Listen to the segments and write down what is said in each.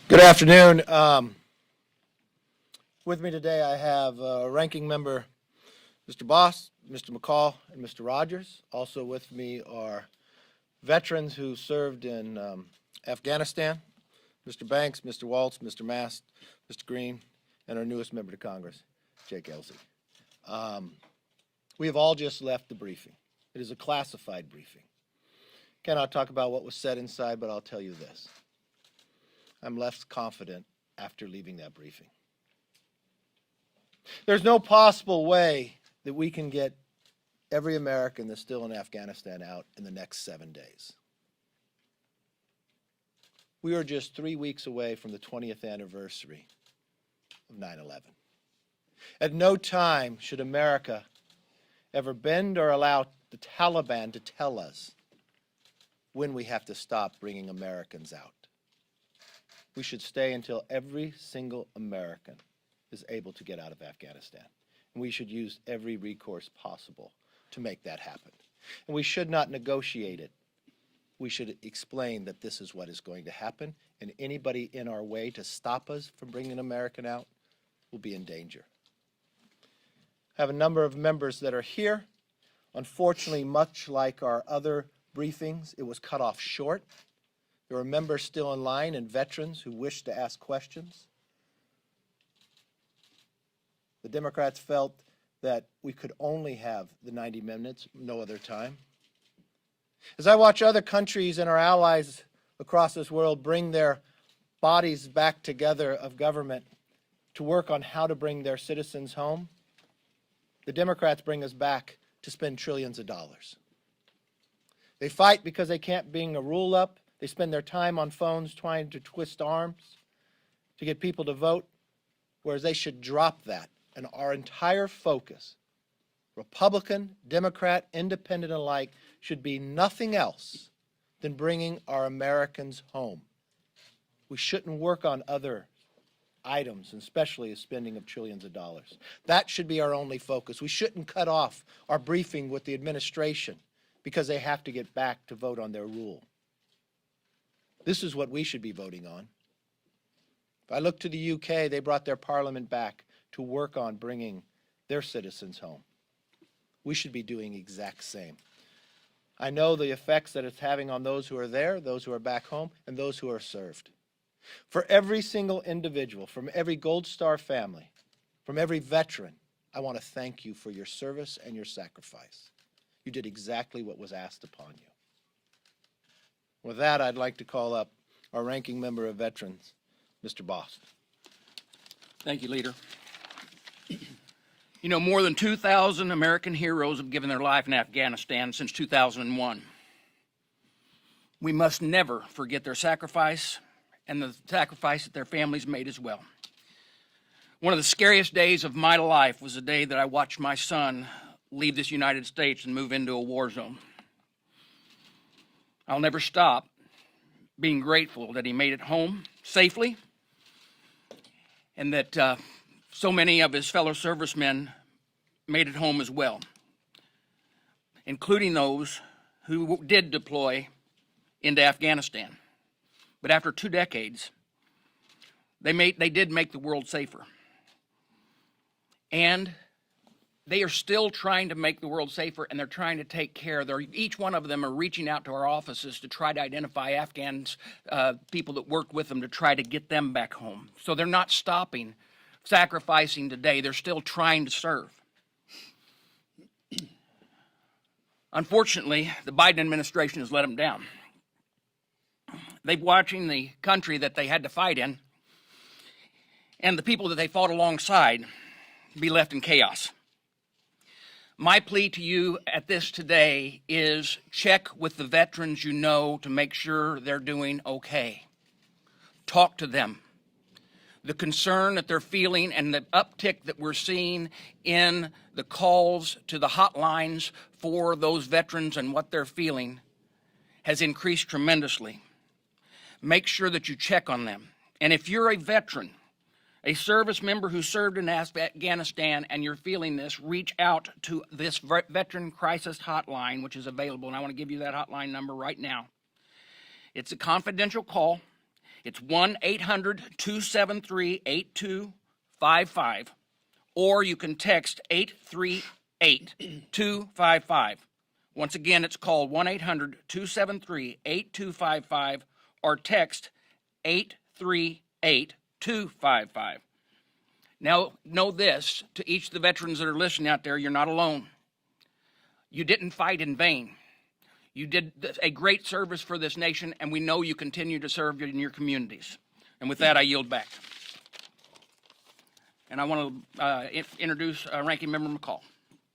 Good afternoon. With me today I have Ranking Member Mr. Boss, Mr. McCall, and Mr. Rogers. Also with me are veterans who served in Afghanistan, Mr. Banks, Mr. Waltz, Mr. Mast, Mr. Green, and our newest member to Congress, Jake Elsey. We have all just left the briefing. It is a classified briefing. Cannot talk about what was said inside, but I'll tell you this. I'm less confident after leaving that briefing. There's no possible way that we can get every American that's still in Afghanistan out in the next 7 days. We are just 3 weeks away from the 20th anniversary of 9/11. At no time should America ever bend or allow the Taliban to tell us when we have to stop bringing Americans out. We should stay until every single American is able to get out of Afghanistan. And we should use every recourse possible to make that happen. And we should not negotiate it. We should explain that this is what is going to happen, and anybody in our way to stop us from bringing an American out will be in danger. I have a number of members that are here. Unfortunately, much like our other briefings, it was cut off short. There are members still in line and veterans who wish to ask questions. The Democrats felt that we could only have the 90 minutes, no other time. As I watch other countries and our allies across this world bring their bodies back together of government to work on how to bring their citizens home, the Democrats bring us back to spend trillions of dollars. They fight because they can't bring a rule up. They spend their time on phones trying to twist arms to get people to vote, whereas they should drop that. And our entire focus, Republican, Democrat, Independent alike, should be nothing else than bringing our Americans home. We shouldn't work on other items, and especially the spending of trillions of dollars. That should be our only focus. We shouldn't cut off our briefing with the administration because they have to get back to vote on their rule. This is what we should be voting on. If I look to the UK, they brought their parliament back to work on bringing their citizens home. We should be doing the exact same. I know the effects that it's having on those who are there, those who are back home, and those who are served. For every single individual, from every Gold Star family, from every veteran, I want to thank you for your service and your sacrifice. You did exactly what was asked upon you. With that, I'd like to call up our ranking member of veterans, Mr. Boss. Thank you, Leader. You know, more than 2,000 American heroes have given their life in Afghanistan since 2001. We must never forget their sacrifice and the sacrifice that their families made as well. One of the scariest days of my life was the day that I watched my son leave this United States and move into a war zone. I'll never stop being grateful that he made it home safely and that so many of his fellow servicemen made it home as well, including those who did deploy into Afghanistan. But after 2 decades, they did make the world safer. And they are still trying to make the world safer, and they're trying to take care. Each one of them are reaching out to our offices to try to identify Afghans, people that worked with them, to try to get them back home. So they're not stopping sacrificing today. They're still trying to serve. Unfortunately, the Biden administration has let them down. They're watching the country that they had to fight in and the people that they fought alongside be left in chaos. My plea to you at this today is check with the veterans you know to make sure they're doing okay. Talk to them. The concern that they're feeling and the uptick that we're seeing in the calls to the hotlines for those veterans and what they're feeling has increased tremendously. Make sure that you check on them. And if you're a veteran, a service member who served in Afghanistan and you're feeling this, reach out to this Veteran Crisis Hotline, which is available, and I want to give you that hotline number right now. It's a confidential call. It's 1-800-273-8255, or you can text 838-255. Once again, it's called 1-800-273-8255 or text 838-255. Now, know this, to each of the veterans that are listening out there, you're not alone. You didn't fight in vain. You did a great service for this nation, and we know you continue to serve in your communities. And with that, I yield back. And I want to introduce Ranking Member McCall.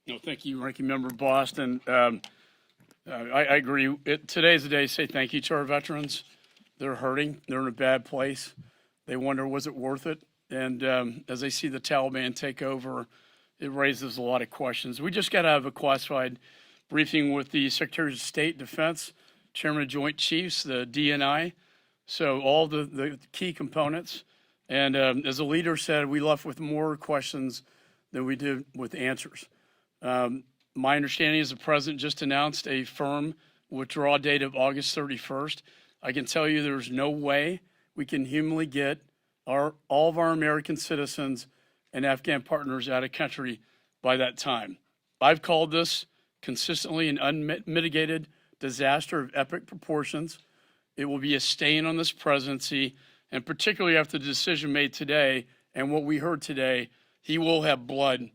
No, thank you, Ranking Member Boston. I agree. Today's the day to say thank you to our veterans. They're hurting. They're in a bad place. They wonder, was it worth it? And as they see the Taliban take over, it raises a lot of questions. We just got to have a classified briefing with the Secretary of State, Defense, Chairman of Joint Chiefs, the DNI, so all the key components. And as the leader said, we left with more questions than we did with answers. My understanding is the President just announced a firm withdrawal date of August 31st. I can tell you there's no way we can humanly get all of our American citizens and Afghan partners out of country by that time. I've called this consistently an unmitigated disaster of epic proportions. It will be a stain on this presidency, and particularly after the decision made today and what we heard today, he will have blood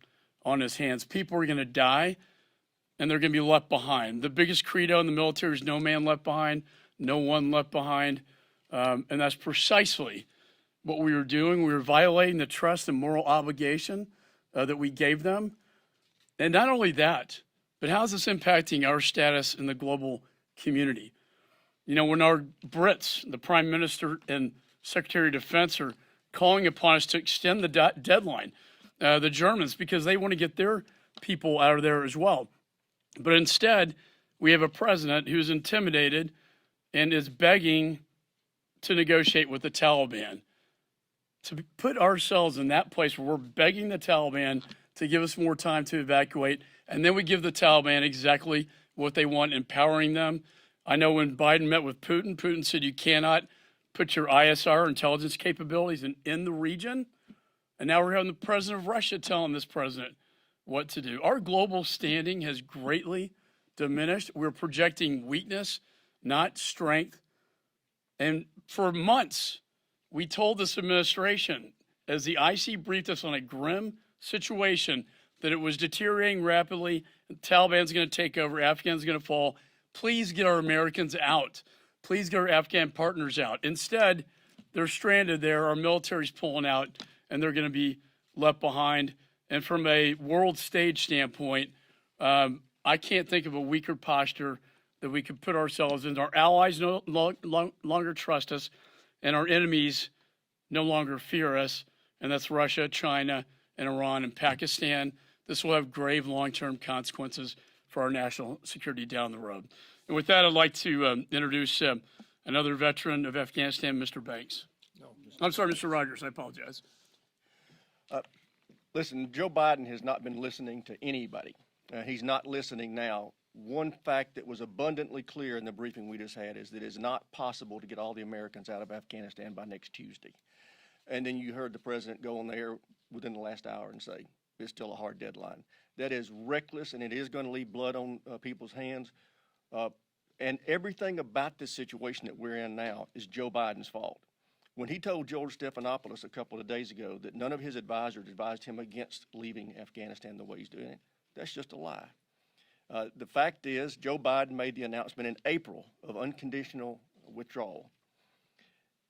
on his hands. People are going to die, and they're going to be left behind. The biggest credo in the military is no man left behind, no one left behind, and that's precisely what we were doing. We were violating the trust and moral obligation that we gave them. And not only that, but how is this impacting our status in the global community? You know, when our Brits, the Prime Minister and Secretary of Defense, are calling upon us to extend the deadline, the Germans, because they want to get their people out of there as well. But instead, we have a president who's intimidated and is begging to negotiate with the Taliban. To put ourselves in that place where we're begging the Taliban to give us more time to evacuate, and then we give the Taliban exactly what they want, empowering them. I know when Biden met with Putin, Putin said you cannot put your ISR intelligence capabilities in the region. And now we're having the president of Russia telling this president what to do. Our global standing has greatly diminished. We're projecting weakness, not strength. And for months, we told this administration, as the IC briefed us on a grim situation, that it was deteriorating rapidly, the Taliban's going to take over, Afghan's going to fall. Please get our Americans out. Please get our Afghan partners out. Instead, they're stranded there, our military's pulling out, and they're going to be left behind. And from a world stage standpoint, I can't think of a weaker posture that we could put ourselves in. Our allies no longer trust us, and our enemies no longer fear us, and that's Russia, China, and Iran, and Pakistan. This will have grave long-term consequences for our national security down the road. And with that, I'd like to introduce another veteran of Afghanistan, Mr. Banks. I'm sorry, Mr. Rogers, I apologize. Listen, Joe Biden has not been listening to anybody. He's not listening now. One fact that was abundantly clear in the briefing we just had is that it is not possible to get all the Americans out of Afghanistan by next Tuesday. And then you heard the president go on the air within the last hour and say, it's still a hard deadline. That is reckless, and it is going to leave blood on people's hands. And everything about this situation that we're in now is Joe Biden's fault. When he told George Stephanopoulos a couple of days ago that none of his advisors advised him against leaving Afghanistan the way he's doing it, that's just a lie. The fact is, Joe Biden made the announcement in April of unconditional withdrawal.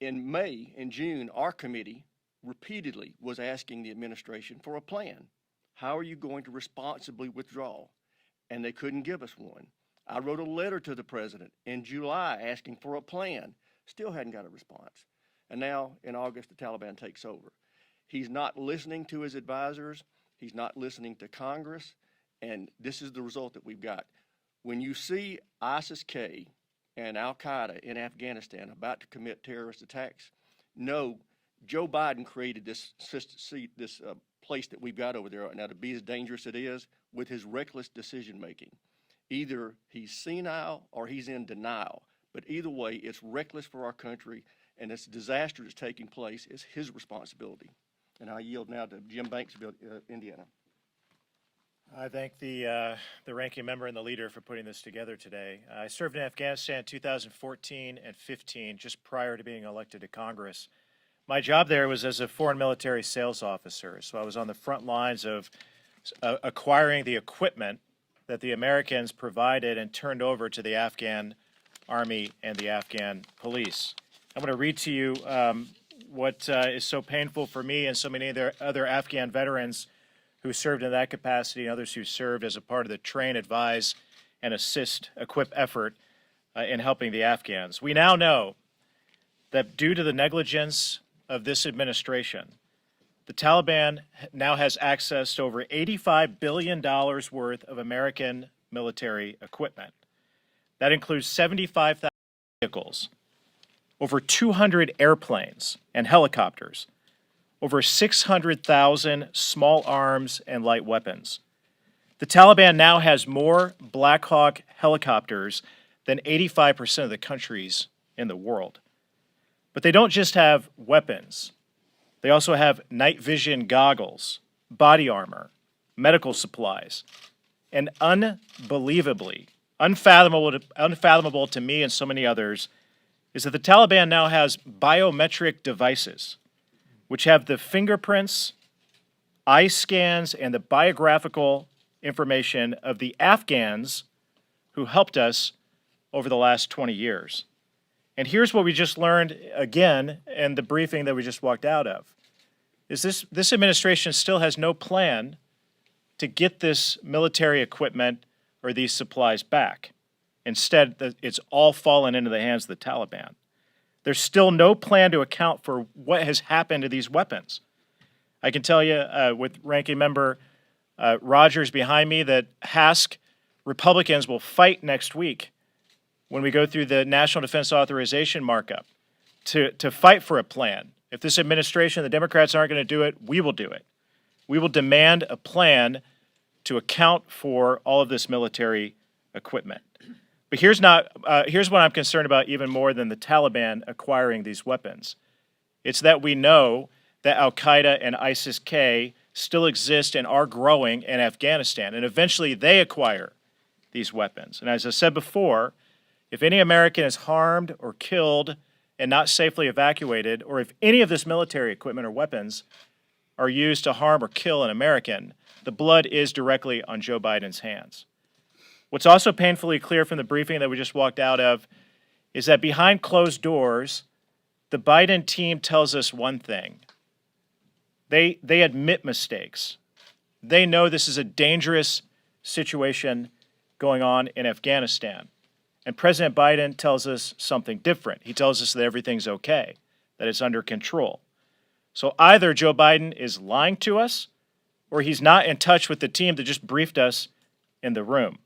In May and June, our committee repeatedly was asking the administration for a plan. How are you going to responsibly withdraw? And they couldn't give us one. I wrote a letter to the president in July asking for a plan. Still hadn't got a response. And now in August, the Taliban takes over. He's not listening to his advisors. He's not listening to Congress. And this is the result that we've got. When you see ISIS-K and Al-Qaeda in Afghanistan about to commit terrorist attacks, no, Joe Biden created this place that we've got over there now to be as dangerous as it is with his reckless decision-making. Either he's senile or he's in denial. But either way, it's reckless for our country, And this disaster that's taking place is his responsibility. And I yield now to Jim Banks, Indiana. I thank the ranking member and the leader for putting this together today. I served in Afghanistan in 2014 and 15, just prior to being elected to Congress. My job there was as a foreign military sales officer, so I was on the front lines of acquiring the equipment that the Americans provided and turned over to the Afghan Army and the Afghan police. I'm going to read to you what is so painful for me and so many other Afghan veterans who served in that capacity and others who served as a part of the train, advise, and assist, equip effort in helping the Afghans. We now know that due to the negligence of this administration, the Taliban now has access to over $85 billion worth of American military equipment. That includes 75,000 vehicles, over 200 airplanes and helicopters, over 600,000 small arms and light weapons. The Taliban now has more Black Hawk helicopters than 85% of the countries in the world. But they don't just have weapons. They also have night vision goggles, body armor, medical supplies, and unbelievably, unfathomable to me and so many others, is that the Taliban now has biometric devices which have the fingerprints, eye scans, and the biographical information of the Afghans who helped us over the last 20 years. And here's what we just learned again in the briefing that we just walked out of, is this administration still has no plan to get this military equipment or these supplies back. Instead, it's all fallen into the hands of the Taliban. There's still no plan to account for what has happened to these weapons. I can tell you with Ranking Member Rogers behind me that HASC Republicans will fight next week when we go through the National Defense Authorization markup to fight for a plan. If this administration, the Democrats aren't going to do it, we will do it. We will demand a plan to account for all of this military equipment. But here's what I'm concerned about even more than the Taliban acquiring these weapons. It's that we know that Al-Qaeda and ISIS-K still exist and are growing in Afghanistan, and eventually they acquire these weapons. And as I said before, if any American is harmed or killed and not safely evacuated, or if any of this military equipment or weapons are used to harm or kill an American, the blood is directly on Joe Biden's hands. What's also painfully clear from the briefing that we just walked out of is that behind closed doors, the Biden team tells us one thing. They admit mistakes. They know this is a dangerous situation going on in Afghanistan. And President Biden tells us something different. He tells us that everything's okay, that it's under control. So either Joe Biden is lying to us, or he's not in touch with the team that just briefed us in the room.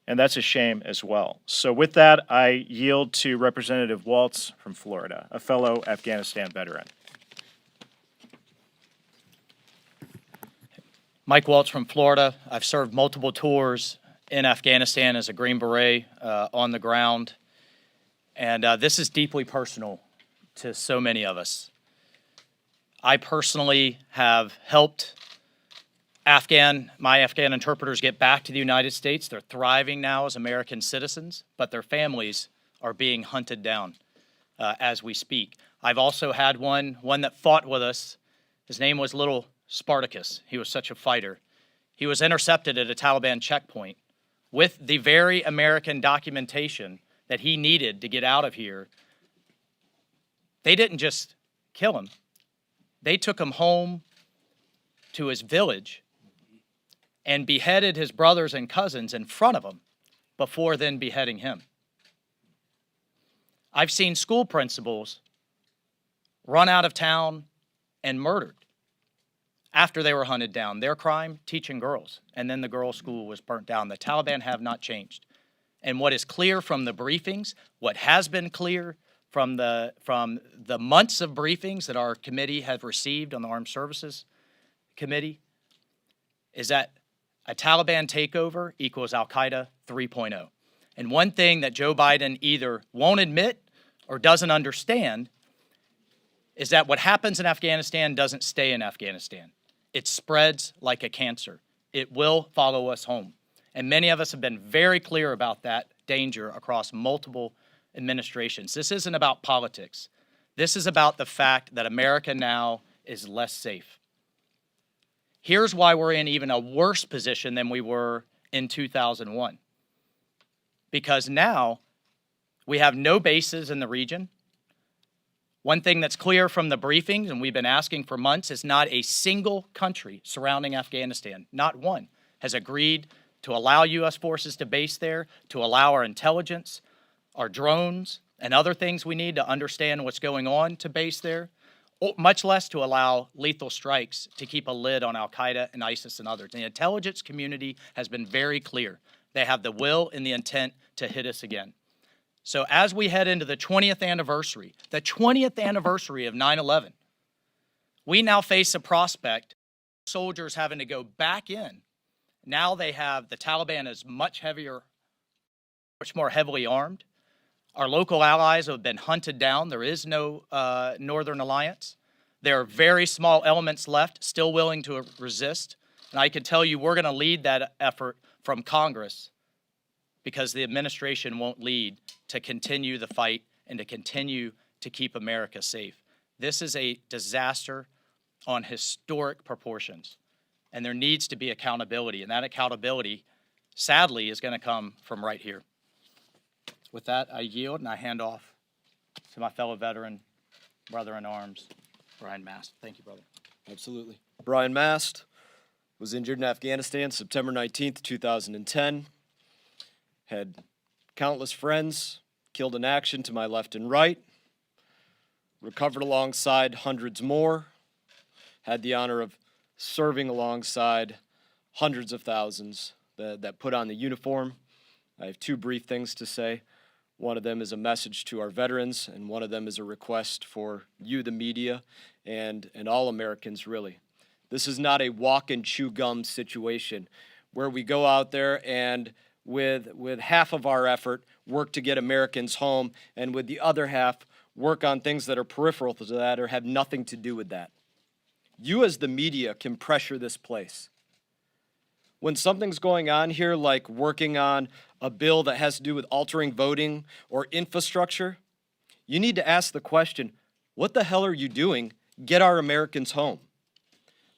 And that's a shame as well. So with that, I yield to Representative Waltz from Florida, a fellow Afghanistan veteran. Mike Waltz from Florida. I've served multiple tours in Afghanistan as a Green Beret on the ground. And this is deeply personal to so many of us. I personally have helped my Afghan interpreters get back to the United States. They're thriving now as American citizens, but their families are being hunted down as we speak. I've also had one that fought with us. His name was Little Spartacus. He was such a fighter. He was intercepted at a Taliban checkpoint with the very American documentation that he needed to get out of here. They didn't just kill him. They took him home to his village and beheaded his brothers and cousins in front of him before then beheading him. I've seen school principals run out of town and murdered after they were hunted down. Their crime, teaching girls. And then the girls' school was burnt down. The Taliban have not changed. And what is clear from the briefings, what has been clear from the months of briefings that our committee have received on the Armed Services Committee, is that a Taliban takeover equals Al-Qaeda 3.0. And one thing that Joe Biden either won't admit or doesn't understand is that what happens in Afghanistan doesn't stay in Afghanistan. It spreads like a cancer. It will follow us home. And many of us have been very clear about that danger across multiple administrations. This isn't about politics. This is about the fact that America now is less safe. Here's why we're in even a worse position than we were in 2001. Because now we have no bases in the region. One thing that's clear from the briefings, and we've been asking for months, is not a single country surrounding Afghanistan, not one, has agreed to allow U.S. forces to base there, to allow our intelligence, our drones, and other things we need to understand what's going on to base there, much less to allow lethal strikes to keep a lid on Al-Qaeda and ISIS and others. The intelligence community has been very clear. They have the will and the intent to hit us again. So as we head into the 20th anniversary of 9/11, we now face a prospect of soldiers having to go back in. Now they have, the Taliban is much more heavily armed. Our local allies have been hunted down. There is no Northern Alliance. There are very small elements left, still willing to resist. And I can tell you we're going to lead that effort from Congress because the administration won't lead to continue the fight and to continue to keep America safe. This is a disaster on historic proportions, and there needs to be accountability, and that accountability, sadly, is going to come from right here. With that, I yield and I hand off to my fellow veteran, brother-in-arms, Brian Mast. Thank you, brother. Absolutely. Brian Mast was injured in Afghanistan September 19th, 2010. Had countless friends killed in action to my left and right. Recovered alongside hundreds more. Had the honor of serving alongside hundreds of thousands that put on the uniform. I have two brief things to say. One of them is a message to our veterans, and one of them is a request for you, the media, and all Americans, really. This is not a walk and chew gum situation where we go out there and with half of our effort work to get Americans home, and with the other half work on things that are peripheral to that or have nothing to do with that. You as the media can pressure this place. When something's going on here, like working on a bill that has to do with altering voting or infrastructure, you need to ask the question, what the hell are you doing? Get our Americans home.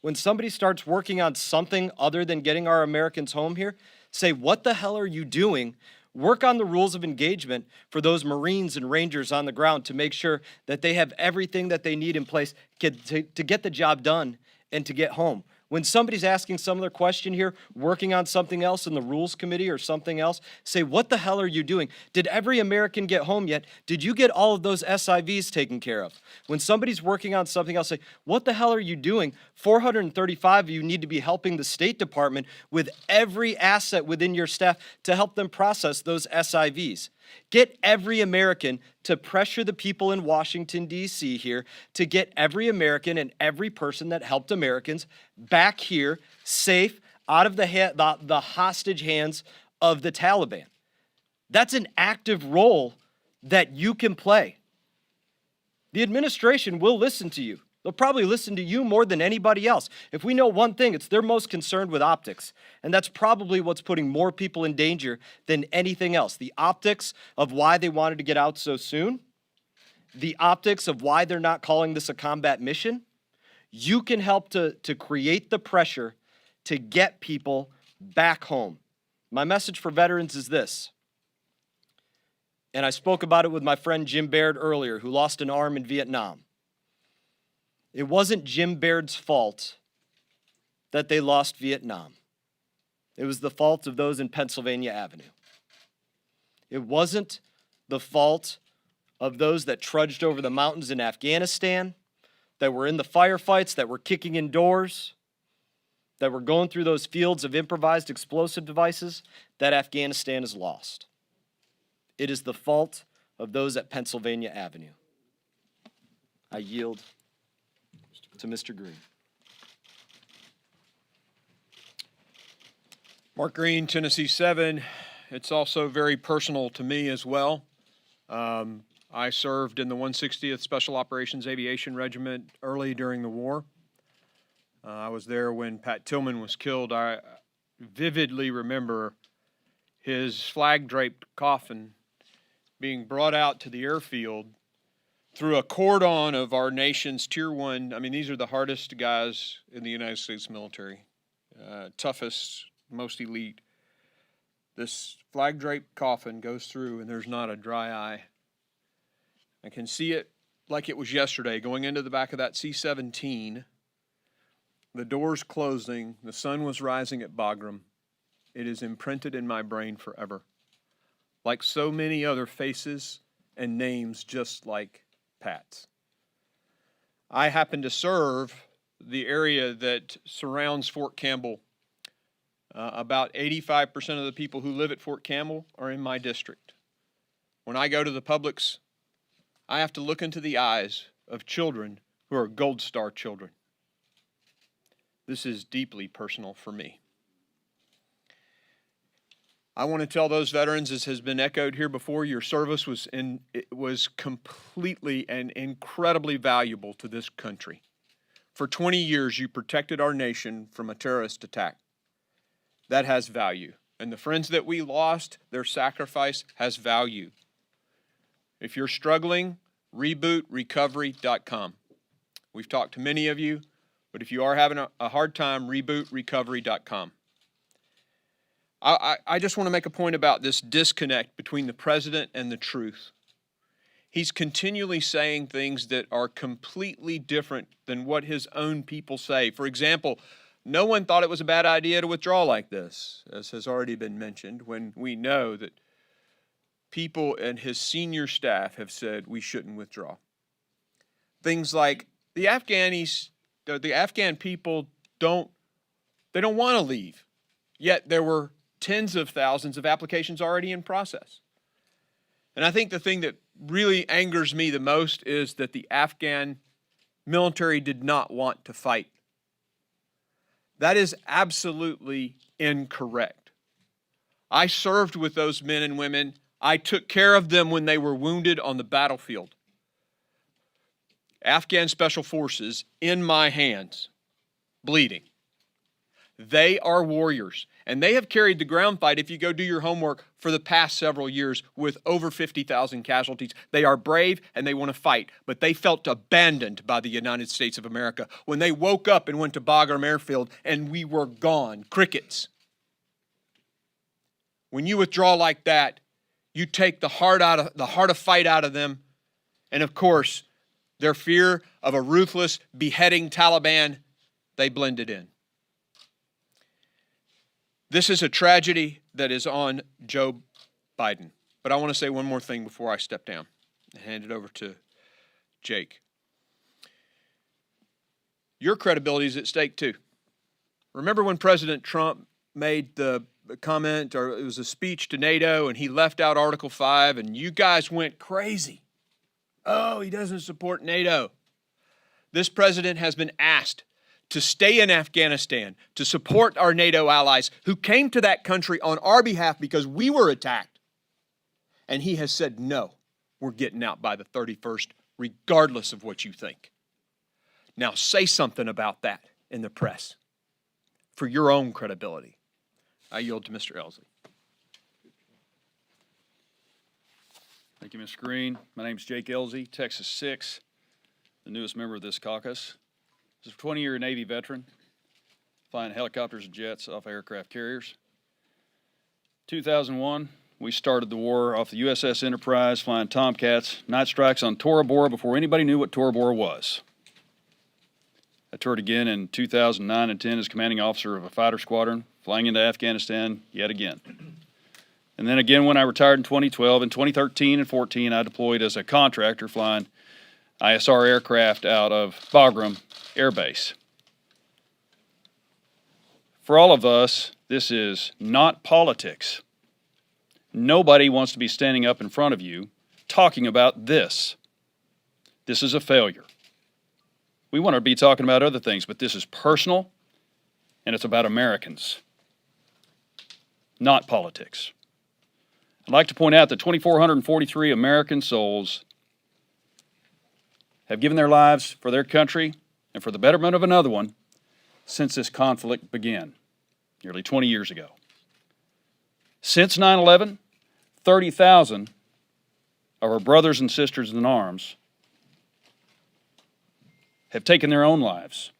When somebody starts working on something other than getting our Americans home here, say, what the hell are you doing? Work on the rules of engagement for those Marines and Rangers on the ground to make sure that they have everything that they need in place to get the job done and to get home. When somebody's asking some other question here, working on something else in the Rules Committee or something else, say, what the hell are you doing? Did every American get home yet? Did you get all of those SIVs taken care of? When somebody's working on something else, say, what the hell are you doing? 435 of you need to be helping the State Department with every asset within your staff to help them process those SIVs. Get every American to pressure the people in Washington, D.C. here to get every American and every person that helped Americans back here safe out of the hostage hands of the Taliban. That's an active role that you can play. The administration will listen to you. They'll probably listen to you more than anybody else. If we know one thing, it's they're most concerned with optics. And that's probably what's putting more people in danger than anything else. The optics of why they wanted to get out so soon. The optics of why they're not calling this a combat mission. You can help to create the pressure to get people back home. My message for veterans is this. And I spoke about it with my friend Jim Baird earlier, who lost an arm in Vietnam. It wasn't Jim Baird's fault that they lost Vietnam. It was the fault of those in Pennsylvania Avenue. It wasn't the fault of those that trudged over the mountains in Afghanistan, that were in the firefights, that were kicking in doors, that were going through those fields of improvised explosive devices that Afghanistan has lost. It is the fault of those at Pennsylvania Avenue. I yield to Mr. Green. Mark Green, Tennessee 7. It's also very personal to me as well. I served in the 160th Special Operations Aviation Regiment early during the war. I was there when Pat Tillman was killed. I vividly remember his flag-draped coffin being brought out to the airfield through a cordon of our nation's Tier 1. I mean, these are the hardest guys in the United States military, toughest, most elite. This flag-draped coffin goes through, and there's not a dry eye. I can see it like it was yesterday, going into the back of that C-17, the doors closing, the sun was rising at Bagram. It is imprinted in my brain forever, like so many other faces and names just like Pat's. I happen to serve the area that surrounds Fort Campbell. About 85% of the people who live at Fort Campbell are in my district. When I go to the Publix, I have to look into the eyes of children who are Gold Star children. This is deeply personal for me. I want to tell those veterans, as has been echoed here before, your service was completely and incredibly valuable to this country. For 20 years, you protected our nation from a terrorist attack. That has value. And the friends that we lost, their sacrifice has value. If you're struggling, rebootrecovery.com. We've talked to many of you, but if you are having a hard time, rebootrecovery.com. I just want to make a point about this disconnect between the president and the truth. He's continually saying things that are completely different than what his own people say. For example, no one thought it was a bad idea to withdraw like this, as has already been mentioned, when we know that people and his senior staff have said we shouldn't withdraw. Things like the Afghan people don't want to leave, yet there were tens of thousands of applications already in process. And I think the thing that really angers me the most is that the Afghan military did not want to fight. That is absolutely incorrect. I served with those men and women. I took care of them when they were wounded on the battlefield. Afghan Special Forces in my hands, bleeding. They are warriors, and they have carried the ground fight, if you go do your homework, for the past several years with over 50,000 casualties. They are brave and they want to fight, but they felt abandoned by the United States of America when they woke up and went to Bagram Airfield and we were gone, crickets. When you withdraw like that, you take the heart of fight out of them, and of course, their fear of a ruthless, beheading Taliban, they blended in. This is a tragedy that is on Joe Biden. But I want to say one more thing before I step down and hand it over to Jake. Your credibility is at stake too. Remember when President Trump made the comment, or it was a speech to NATO, and he left out Article 5, and you guys went crazy. Oh, he doesn't support NATO. This president has been asked to stay in Afghanistan, to support our NATO allies who came to that country on our behalf because we were attacked. And he has said, no, we're getting out by the 31st, regardless of what you think. Now say something about that in the press for your own credibility. I yield to Mr. Elsie. Thank you, Mr. Green. My name is Jake Elsie, Texas 6, the newest member of this caucus. As a 20-year Navy veteran, flying helicopters and jets off aircraft carriers. 2001, we started the war off the USS Enterprise, flying Tomcats, night strikes on Tora Bora before anybody knew what Tora Bora was. I toured again in 2009 and 10 as commanding officer of a fighter squadron, flying into Afghanistan yet again. And then again when I retired in 2012, in 2013 and 14, I deployed as a contractor flying ISR aircraft out of Bagram Air Base. For all of us, this is not politics. Nobody wants to be standing up in front of you talking about this. This is a failure. We want to be talking about other things, but this is personal, and it's about Americans, not politics. I'd like to point out that 2,443 American souls have given their lives for their country and for the betterment of another one since this conflict began, nearly 20 years ago. Since 9/11, 30,000 of our brothers and sisters in arms have taken their own lives,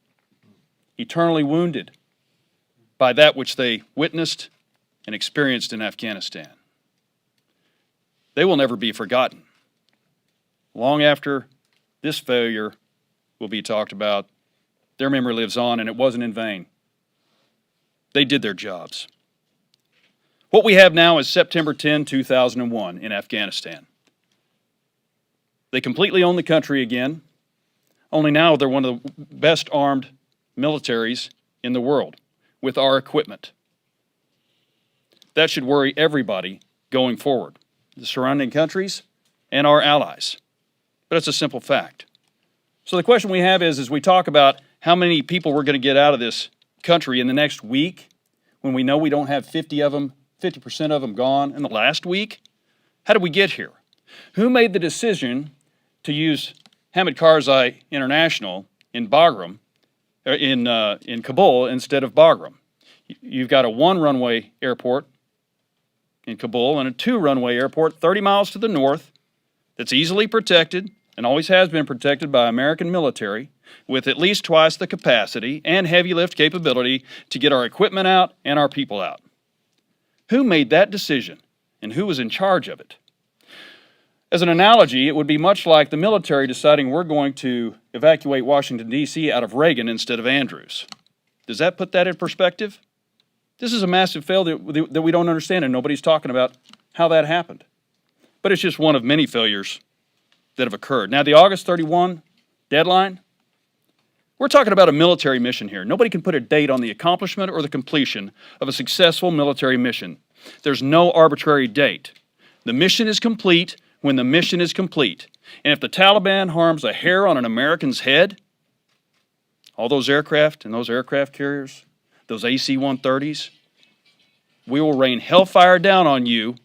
eternally wounded by that which they witnessed and experienced in Afghanistan. They will never be forgotten. Long after this failure will be talked about, their memory lives on, and it wasn't in vain. They did their jobs. What we have now is September 10, 2001 in Afghanistan. They completely own the country again, only now they're one of the best armed militaries in the world with our equipment. That should worry everybody going forward, the surrounding countries and our allies. But it's a simple fact. So the question we have is, as we talk about how many people we're going to get out of this country in the next week, when we know we don't have 50% of them gone in the last week, how did we get here? Who made the decision to use Hamid Karzai International in Bagram, in Kabul instead of Bagram? You've got a one-runway airport in Kabul and a two-runway airport 30 miles to the north that's easily protected and always has been protected by American military with at least twice the capacity and heavy lift capability to get our equipment out and our people out. Who made that decision and who was in charge of it? As an analogy, it would be much like the military deciding we're going to evacuate Washington, D.C. out of Reagan instead of Andrews. Does that put that in perspective? This is a massive failure that we don't understand, and nobody's talking about how that happened. But it's just one of many failures that have occurred. Now, the August 31 deadline, we're talking about a military mission here. Nobody can put a date on the accomplishment or the completion of a successful military mission. There's no arbitrary date. The mission is complete when the mission is complete. And if the Taliban harms a hair on an American's head, all those aircraft and those aircraft carriers, those AC-130s, we will rain hellfire down on you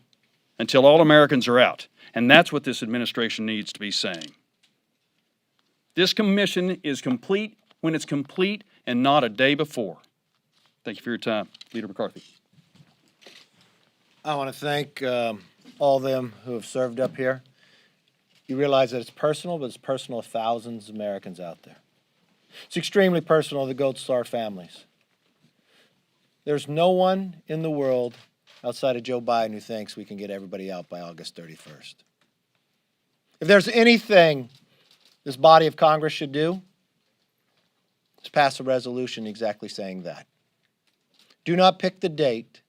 until all Americans are out. And that's what this administration needs to be saying. This commission is complete when it's complete and not a day before. Thank you for your time, Leader McCarthy. I want to thank all of them who have served up here. You realize that it's personal, but it's personal to thousands of Americans out there. It's extremely personal to the Gold Star families. There's no one in the world outside of Joe Biden who thinks we can get everybody out by August 31st. If there's anything this body of Congress should do, it's pass a resolution exactly saying that. Do not pick the date.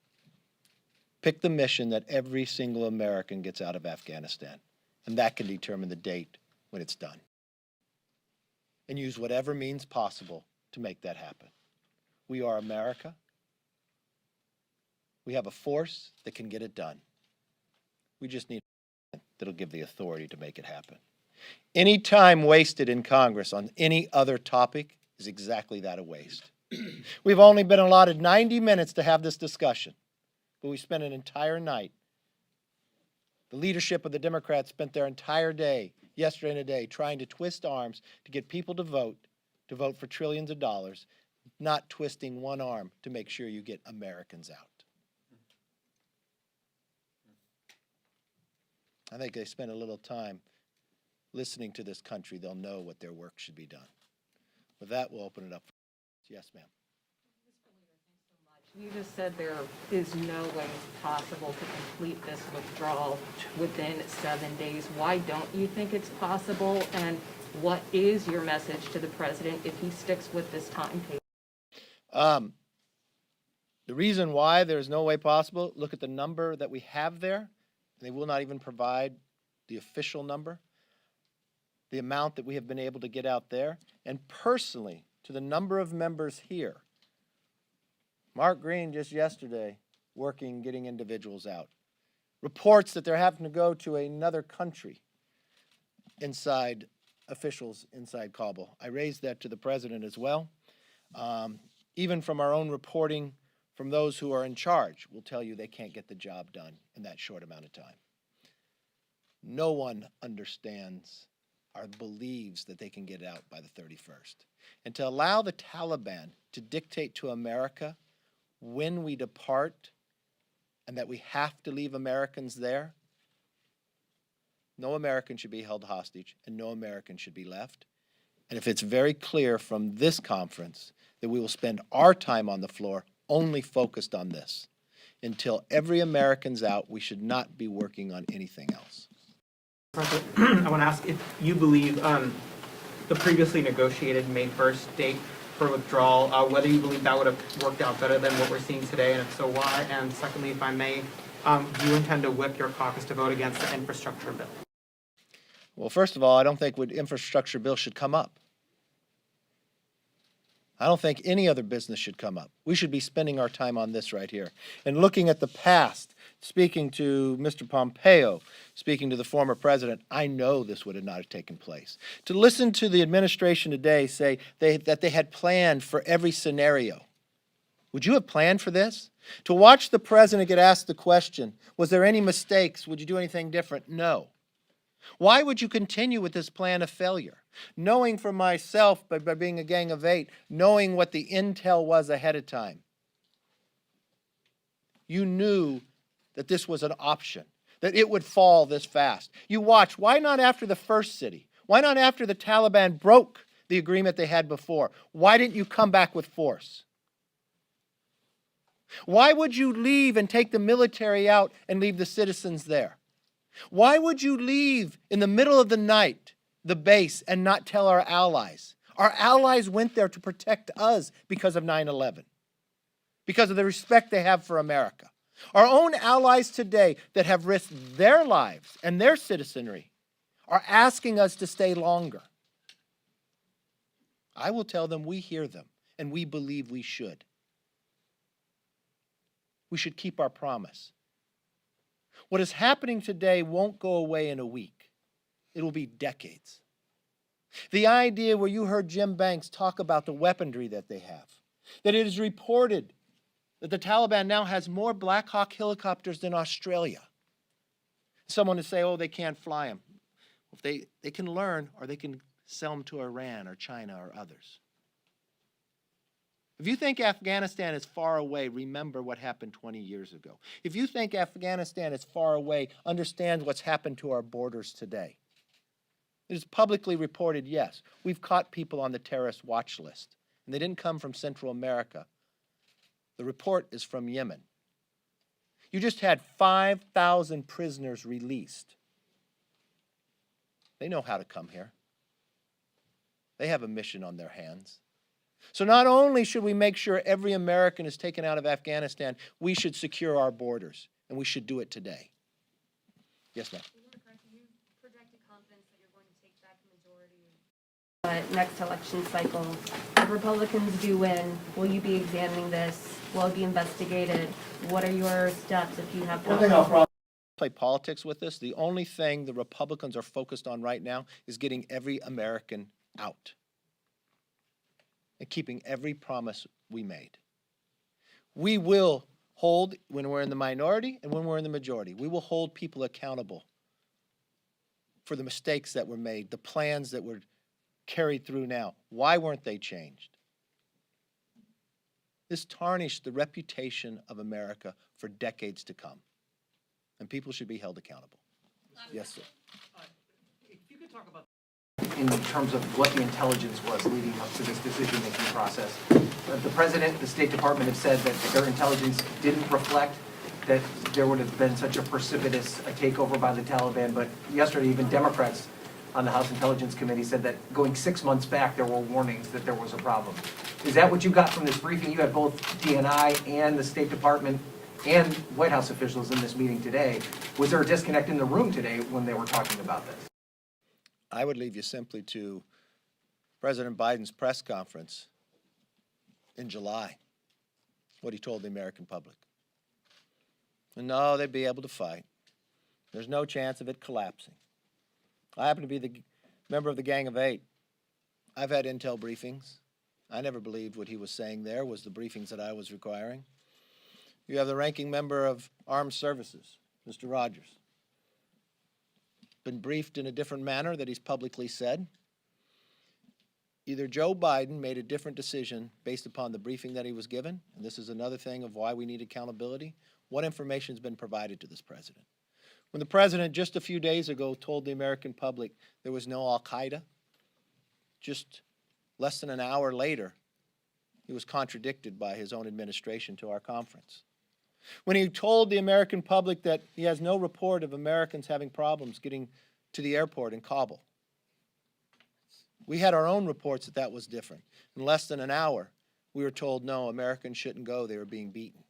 Pick the mission that every single American gets out of Afghanistan, and that can determine the date when it's done. And use whatever means possible to make that happen. We are America. We have a force that can get it done. We just need a that'll give the authority to make it happen. Any time wasted in Congress on any other topic is exactly that, a waste. We've only been allotted 90 minutes to have this discussion, but we spent an entire night. The leadership of the Democrats spent their entire day, yesterday and today, trying to twist arms to get people to vote for trillions of dollars, not twisting one arm to make sure you get Americans out. I think they spend a little time listening to this country. They'll know what their work should be done. With that, we'll open it up. Yes, ma'am. You just said there is no way possible to complete this withdrawal within 7 days. Why don't you think it's possible? And what is your message to the president if he sticks with this timetable? The reason why there's no way possible, look at the number that we have there. They will not even provide the official number, the amount that we have been able to get out there. And personally, to the number of members here, Mark Green just yesterday working, getting individuals out. Reports that they're having to go to another country inside officials inside Kabul. I raised that to the president as well. Even from our own reporting from those who are in charge will tell you they can't get the job done in that short amount of time. No one understands believes that they can get out by the 31st. And to allow the Taliban to dictate to America when we depart and that we have to leave Americans there, no American should be held hostage and no American should be left. And if it's very clear from this conference that we will spend our time on the floor only focused on this, until every American's out, we should not be working on anything else. I want to ask if you believe the previously negotiated May 1st date for withdrawal, whether you believe that would have worked out better than what we're seeing today, and if so, why? And secondly, if I may, do you intend to whip your caucus to vote against the infrastructure bill? Well, first of all, I don't think the infrastructure bill should come up. I don't think any other business should come up. We should be spending our time on this right here. And looking at the past, speaking to Mr. Pompeo, speaking to the former president, I know this would have not have taken place. To listen to the administration today say that they had planned for every scenario. Would you have planned for this? To watch the president get asked the question, was there any mistakes? Would you do anything different? No. Why would you continue with this plan of failure? Knowing for myself, by being a gang of 8, knowing what the intel was ahead of time, you knew that this was an option, that it would fall this fast. You watch, why not after the first city? Why not after the Taliban broke the agreement they had before? Why didn't you come back with force? Why would you leave and take the military out and leave the citizens there? Why would you leave in the middle of the night the base and not tell our allies? Our allies went there to protect us because of 9/11, because of the respect they have for America. Our own allies today that have risked their lives and their citizenry are asking us to stay longer. I will tell them we hear them and we believe we should. We should keep our promise. What is happening today won't go away in a week. It will be decades. The idea where you heard Jim Banks talk about the weaponry that they have, that it is reported that the Taliban now has more Black Hawk helicopters than Australia. Someone to say, oh, they can't fly them. If they can learn, or they can sell them to Iran or China or others. If you think Afghanistan is far away, remember what happened 20 years ago. If you think Afghanistan is far away, understand what's happened to our borders today. It is publicly reported, yes, we've caught people on the terrorist watch list, and they didn't come from Central America. The report is from Yemen. You just had 5,000 prisoners released. They know how to come here. They have a mission on their hands. So not only should we make sure every American is taken out of Afghanistan, we should secure our borders, and we should do it today. Yes, ma'am. Next election cycle, if Republicans do win, will you be examining this? Will it be investigated? What are your steps if you have to? One thing I'll probably play politics with this. The only thing the Republicans are focused on right now is getting every American out and keeping every promise we made. We will hold, when we're in the minority and when we're in the majority, we will hold people accountable for the mistakes that were made, the plans that were carried through now. Why weren't they changed? This tarnished the reputation of America for decades to come, and people should be held accountable. Yes, sir. If you could talk about in terms of what the intelligence was leading up to this decision-making process. The President, the State Department have said that their intelligence didn't reflect that there would have been such a precipitous takeover by the Taliban, but yesterday even Democrats on the House Intelligence Committee said that going 6 months back there were warnings that there was a problem. Is that what you got from this briefing? You had both DNI and the State Department and White House officials in this meeting today. Was there a disconnect in the room today when they were talking about this? I would leave you simply to President Biden's press conference in July, what he told the American public. And no, they'd be able to fight. There's no chance of it collapsing. I happen to be the member of the Gang of 8. I've had intel briefings. I never believed what he was saying there was the briefings that I was requiring. You have the ranking member of Armed Services, Mr. Rogers. been briefed in a different manner that he's publicly said. Either Joe Biden made a different decision based upon the briefing that he was given, and this is another thing of why we need accountability. What information has been provided to this president? When the president just a few days ago told the American public there was no Al-Qaeda, just less than an hour later, he was contradicted by his own administration to our conference. When he told the American public that he has no report of Americans having problems getting to the airport in Kabul, we had our own reports that that was different. In less than an hour, we were told, no, Americans shouldn't go, they were being beaten.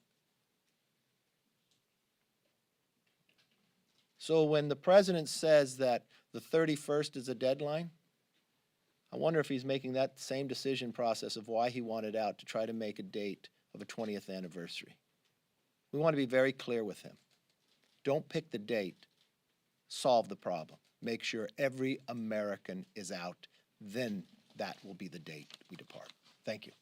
So when the president says that the 31st is a deadline, I wonder if he's making that same decision process of why he wanted out to try to make a date of a 20th anniversary. We want to be very clear with him. Don't pick the date, solve the problem. Make sure every American is out. Then that will be the date we depart. Thank you.